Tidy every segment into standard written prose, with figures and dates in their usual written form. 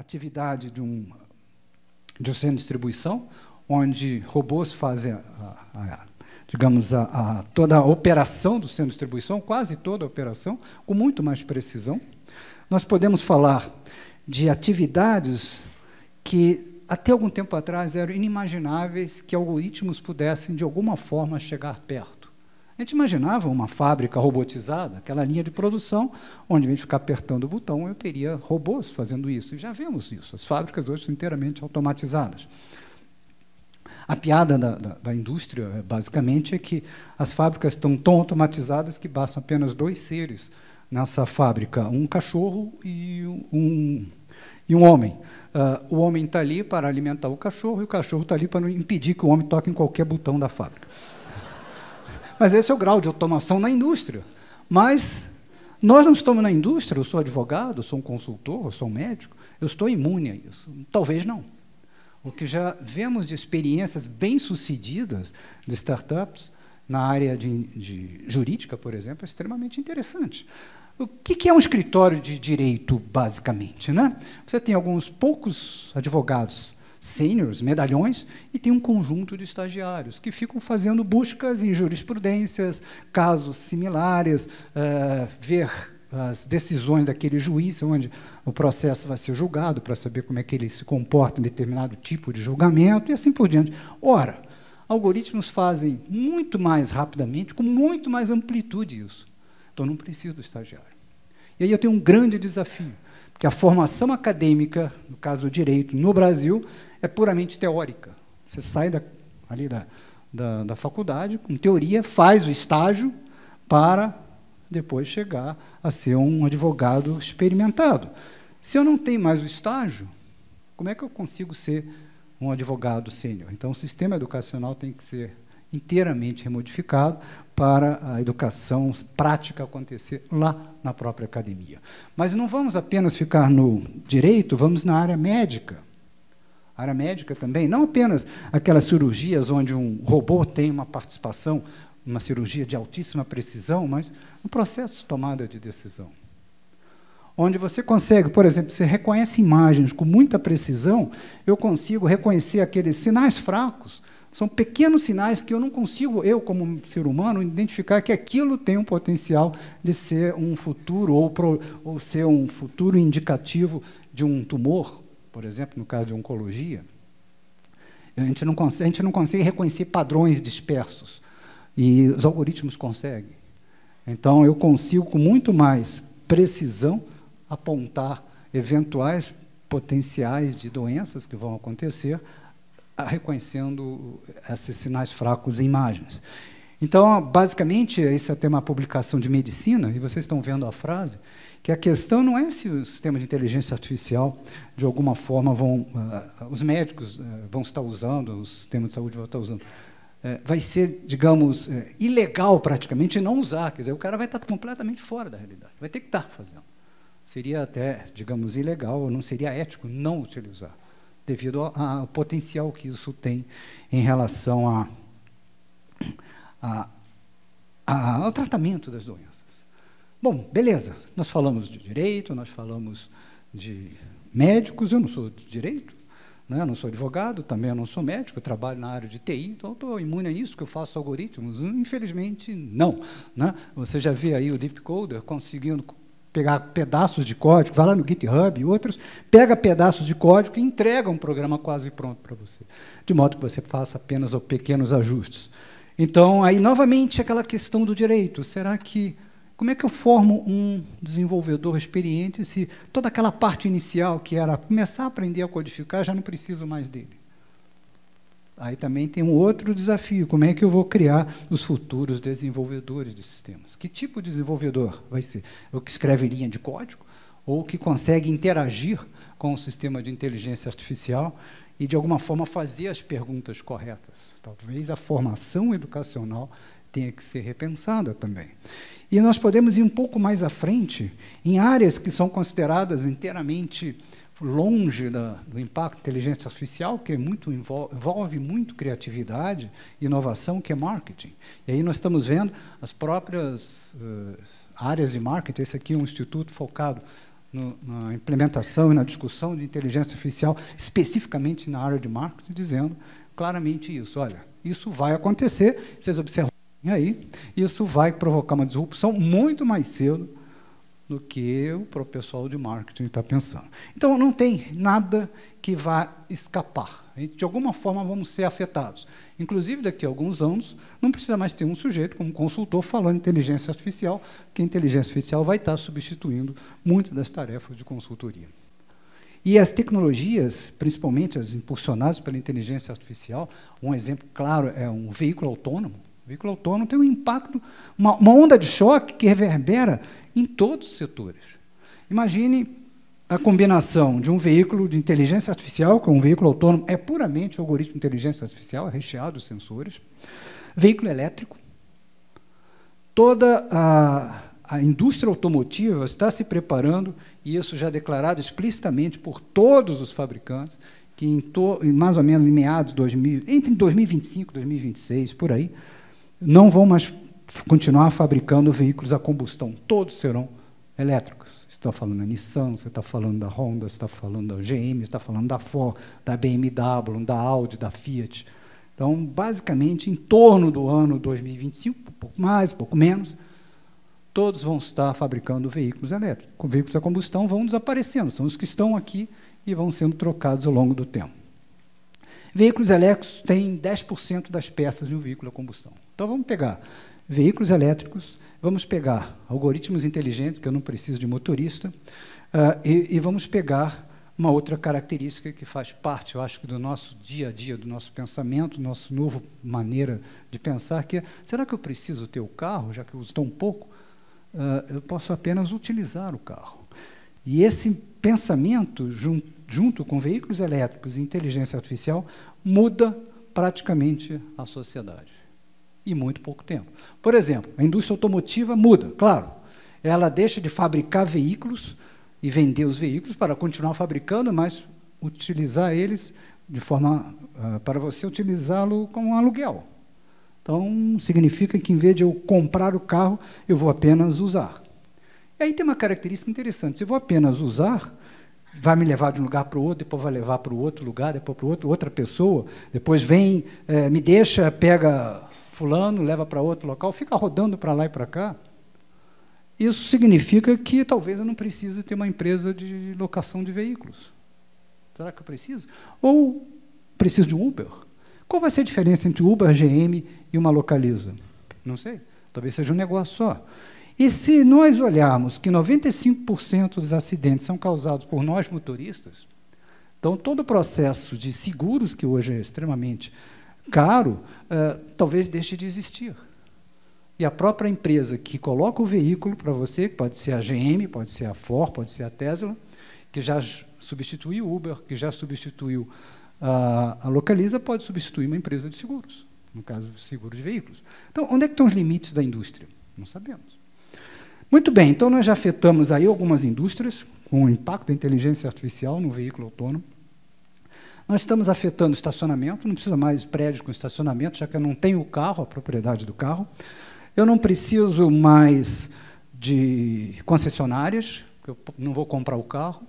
atividade de um centro de distribuição, onde robôs fazem, digamos, toda a operação do centro de distribuição, quase toda a operação, com muito mais precisão. Nós podemos falar de atividades que, até algum tempo atrás, eram inimagináveis que algoritmos pudessem, de alguma forma, chegar perto. A gente imaginava uma fábrica robotizada, aquela linha de produção, onde, em vez de ficar apertando o botão, eu teria robôs fazendo isso. E já vemos isso. As fábricas hoje são inteiramente automatizadas. A piada da indústria, basicamente, é que as fábricas estão tão automatizadas que bastam apenas 2 seres nessa fábrica, um cachorro e um homem. O homem está ali para alimentar o cachorro, e o cachorro está ali para impedir que o homem toque em qualquer botão da fábrica. Mas esse é o grau de automação na indústria. Mas nós não estamos na indústria, eu sou advogado, eu sou um consultor, eu sou um médico, eu estou imune a isso. Talvez não. O que já vemos de experiências bem-sucedidas de startups na área de jurídica, por exemplo, é extremamente interessante. O que é um escritório de direito, basicamente, né? Você tem alguns poucos advogados sêniores, medalhões, e tem um conjunto de estagiários que ficam fazendo buscas em jurisprudências, casos similares, ver as decisões daquele juiz, onde o processo vai ser julgado, para saber como é que ele se comporta em determinado tipo de julgamento, e assim por diante. Ora, algoritmos fazem muito mais rapidamente, com muito mais amplitude isso. Então, não preciso do estagiário. E aí eu tenho um grande desafio, porque a formação acadêmica, no caso do direito, no Brasil, é puramente teórica. Você sai ali da faculdade, com teoria, faz o estágio para depois chegar a ser um advogado experimentado. Se eu não tenho mais o estágio, como é que eu consigo ser um advogado sênior? Então, o sistema educacional tem que ser inteiramente remodificado para a educação prática acontecer lá na própria academia. Mas não vamos apenas ficar no direito, vamos na área médica. A área médica também, não apenas aquelas cirurgias onde um robô tem uma participação, uma cirurgia de altíssima precisão, mas no processo de tomada de decisão. Onde você consegue, por exemplo, você reconhece imagens com muita precisão, eu consigo reconhecer aqueles sinais fracos. São pequenos sinais que eu não consigo, eu como ser humano, identificar que aquilo tem um potencial de ser um futuro, ou ser um futuro indicativo de um tumor, por exemplo, no caso de oncologia. A gente não consegue reconhecer padrões dispersos, e os algoritmos conseguem. Então, eu consigo, com muito mais precisão, apontar eventuais potenciais de doenças que vão acontecer, reconhecendo esses sinais fracos em imagens. Então, basicamente, isso tem uma publicação de medicina, e vocês estão vendo a frase, que a questão não é se o sistema de inteligência artificial, de alguma forma, os médicos vão estar usando, o sistema de saúde vai estar usando, vai ser, digamos, ilegal praticamente não usar, quer dizer, o cara vai estar completamente fora da realidade, vai ter que estar fazendo. Seria até, digamos, ilegal, ou não seria ético não utilizar, devido ao potencial que isso tem em relação ao tratamento das doenças. Bom, beleza, nós falamos de direito, nós falamos de médicos, eu não sou de direito, né? Eu não sou advogado, também eu não sou médico, eu trabalho na área de TI, então eu estou imune a isso, que eu faço algoritmos. Infelizmente, não. Né? Você já vê aí o Deep Coder conseguindo pegar pedaços de código, vai lá no GitHub e outros, pega pedaços de código e entrega um programa quase pronto para você, de modo que você faça apenas pequenos ajustes. Então, aí, novamente, aquela questão do direito. Como é que eu formo um desenvolvedor experiente se toda aquela parte inicial, que era começar a aprender a codificar, já não preciso mais dele? Aí também tem um outro desafio, como é que eu vou criar os futuros desenvolvedores de sistemas? Que tipo de desenvolvedor vai ser? O que escreve linha de código, ou que consegue interagir com o sistema de inteligência artificial e, de alguma forma, fazer as perguntas corretas? Talvez a formação educacional tenha que ser repensada também. E nós podemos ir um pouco mais à frente, em áreas que são consideradas inteiramente longe do impacto da inteligência artificial, que envolve muito criatividade e inovação, que é marketing. E aí nós estamos vendo as próprias áreas de marketing. Esse aqui é um instituto focado na implementação e na discussão de inteligência artificial, especificamente na área de marketing, dizendo claramente isso. Olha, isso vai acontecer, vocês observam aí, isso vai provocar uma disrupção muito mais cedo do que o próprio pessoal de marketing está pensando. Então, não tem nada que vá escapar. De alguma forma, vamos ser afetados. Inclusive, daqui a alguns anos, não precisa mais ter um sujeito como consultor falando de inteligência artificial, porque a inteligência artificial vai estar substituindo muitas das tarefas de consultoria. E as tecnologias, principalmente as impulsionadas pela inteligência artificial, um exemplo claro é um veículo autônomo. O veículo autônomo tem um impacto, uma onda de choque que reverbera em todos os setores. Imagine a combinação de um veículo de inteligência artificial, com um veículo autônomo, é puramente algoritmo de inteligência artificial, é recheado de sensores, veículo elétrico, toda a indústria automotiva está se preparando, e isso já é declarado explicitamente por todos os fabricantes, que mais ou menos em meados de 2000, entre 2025 e 2026, por aí, não vão mais continuar fabricando veículos a combustão, todos serão elétricos. Você está falando da Nissan, você está falando da Honda, você está falando da GM, você está falando da Ford, da BMW, da Audi, da Fiat. Então, basicamente, em torno do ano 2025, um pouco mais, um pouco menos, todos vão estar fabricando veículos elétricos. Veículos a combustão vão desaparecendo, são os que estão aqui e vão sendo trocados ao longo do tempo. Veículos elétricos têm 10% das peças de um veículo a combustão. Então, vamos pegar veículos elétricos, vamos pegar algoritmos inteligentes, que eu não preciso de motorista, e vamos pegar uma outra característica que faz parte, eu acho, do nosso dia a dia, do nosso pensamento, nossa nova maneira de pensar, que é, será que eu preciso ter o carro, já que eu uso tão pouco? Eu posso apenas utilizar o carro. E esse pensamento, junto com veículos elétricos e inteligência artificial, muda praticamente a sociedade. Em muito pouco tempo. Por exemplo, a indústria automotiva muda, claro. Ela deixa de fabricar veículos e vender os veículos para continuar fabricando, mas utilizar eles de forma para você utilizá-lo como um aluguel. Então, significa que, em vez de eu comprar o carro, eu vou apenas usar. E aí tem uma característica interessante. Se eu vou apenas usar, vai me levar de um lugar para o outro, depois vai levar para o outro lugar, depois para o outro, outra pessoa, depois vem, me deixa, pega fulano, leva para outro local, fica rodando para lá e para cá. Isso significa que talvez eu não precise ter uma empresa de locação de veículos. Será que eu preciso? Ou preciso de um Uber? Qual vai ser a diferença entre Uber, GM e uma Localiza? Não sei. Talvez seja um negócio só. E se nós olharmos que 95% dos acidentes são causados por nós motoristas, então todo o processo de seguros, que hoje é extremamente caro, talvez deixe de existir. E a própria empresa que coloca o veículo para você, pode ser a GM, pode ser a Ford, pode ser a Tesla, que já substituiu o Uber, que já substituiu a Localiza, pode substituir uma empresa de seguros, no caso, seguros de veículos. Então, onde é que estão os limites da indústria? Não sabemos. Muito bem, então nós já afetamos aí algumas indústrias, com o impacto da inteligência artificial no veículo autônomo. Nós estamos afetando o estacionamento, não precisa mais prédio com estacionamento, já que eu não tenho o carro, a propriedade do carro. Eu não preciso mais de concessionárias, eu não vou comprar o carro.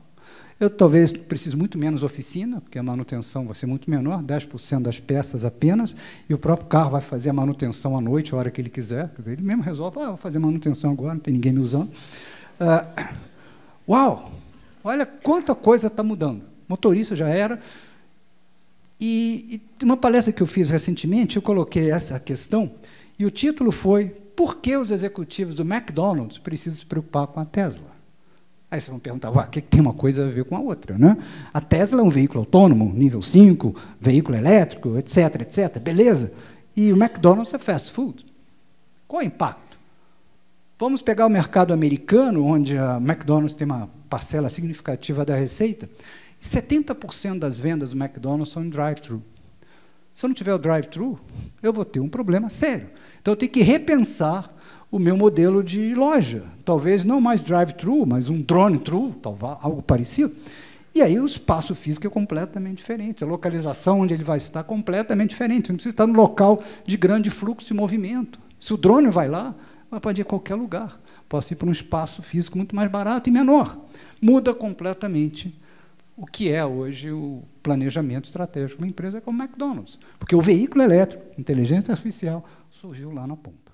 Eu talvez precise muito menos oficina, porque a manutenção vai ser muito menor, 10% das peças apenas, e o próprio carro vai fazer a manutenção à noite, a hora que ele quiser. Quer dizer, ele mesmo resolve, vou fazer manutenção agora, não tem ninguém me usando. Uau! Olha quanta coisa está mudando. Motorista já era. E uma palestra que eu fiz recentemente, eu coloquei essa questão, e o título foi "Por que os executivos do McDonald's precisam se preocupar com a Tesla?" Aí vocês vão perguntar, o que tem uma coisa a ver com a outra, né? A Tesla é um veículo autônomo, nível 5, veículo elétrico, etc., etc., beleza? E o McDonald's é fast food. Qual é o impacto? Vamos pegar o mercado americano, onde a McDonald's tem uma parcela significativa da receita, 70% das vendas do McDonald's são em drive-thru. Se eu não tiver o drive-thru, eu vou ter um problema sério. Então, eu tenho que repensar o meu modelo de loja. Talvez não mais drive-thru, mas um drone-thru, algo parecido. E aí o espaço físico é completamente diferente, a localização onde ele vai estar é completamente diferente. Você não precisa estar no local de grande fluxo de movimento. Se o drone vai lá, pode ir a qualquer lugar. Posso ir para um espaço físico muito mais barato e menor. muda completamente o que é hoje o planejamento estratégico de uma empresa como a McDonald's. Porque o veículo elétrico, inteligência artificial, surgiu lá na ponta.